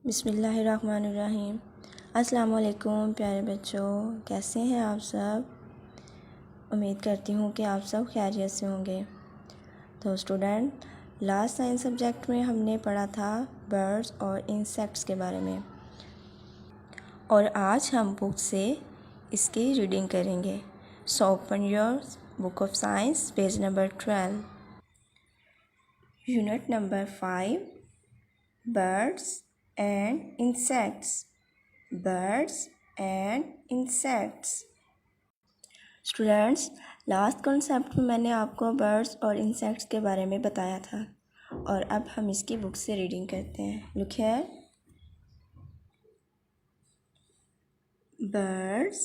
बिस्मिल्लाहिर्रहमानिर्रहीम। अस्सलाम वालेकुम प्यारे बच्चों, कैसे हैं आप सब। उम्मीद करती हूँ कि आप सब खैरियत से होंगे। तो स्टूडेंट, लास्ट साइंस सब्जेक्ट में हमने पढ़ा था बर्ड्स और इंसेक्ट्स के बारे में, और आज हम बुक से इसकी रीडिंग करेंगे। So open your book of science, page number 12, unit number 5, birds and insects. Birds and insects. Students, last concept में मैंने आपको बर्ड्स और इंसेक्ट्स के बारे में बताया था, और अब हम इसकी बुक से रीडिंग करते हैं। Look here, birds,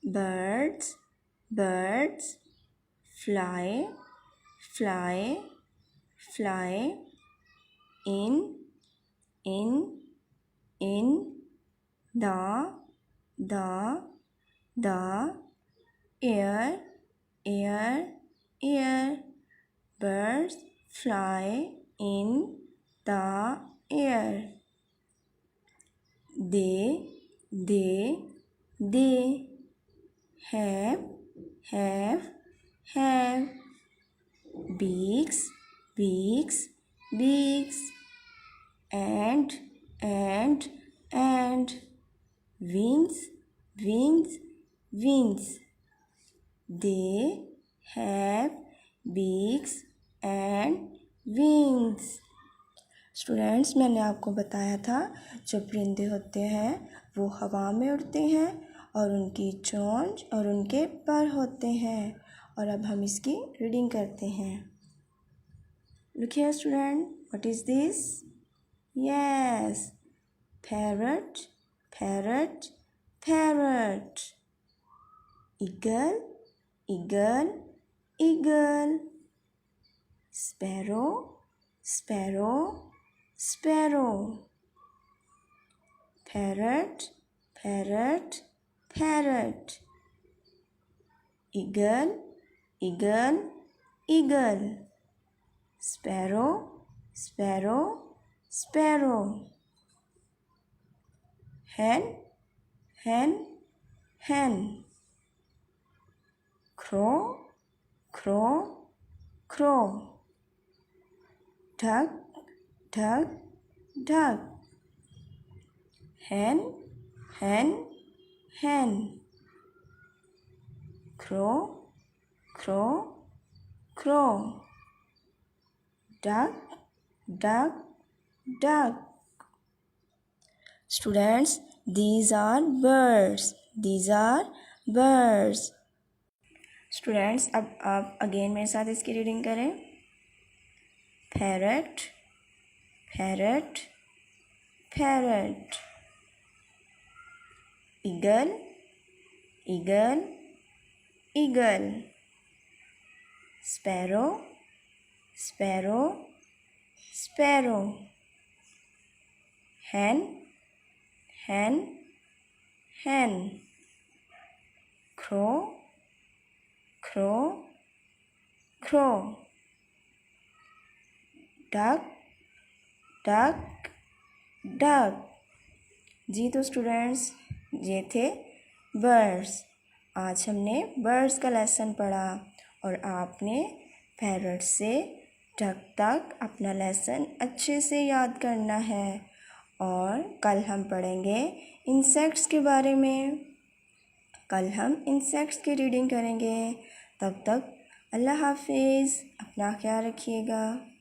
birds, birds, fly, fly, fly, in the air, birds fly in the air. They have beaks, and wings. They have beaks and wings. Students, मैंने आपको बताया था जो परिंदे होते हैं वो हवा में उड़ते हैं और उनकी चोंच और उनके पर होते हैं। और अब हम इसकी रीडिंग करते हैं। Look here student, what is this? Yes, parrot, eagle, sparrow, parrot, eagle, sparrow, hen, crow, duck, hen, crow, duck. Students, these are birds. Students, अब आप अगेन मेरे साथ इसकी रीडिंग करें। Parrot, eagle, sparrow, hen, crow, duck. जी तो students, ये थे birds. आज हमने बर्ड्स का लेसन पढ़ा और आपने पैरट से डक तक अपना लेसन अच्छे से याद करना है। और कल हम पढ़ेंगे इंसेक्ट्स के बारे में। कल हम इंसेक्ट्स की रीडिंग करेंगे। तब तक अल्लाह हाफिज़, अपना ख्याल रखिएगा।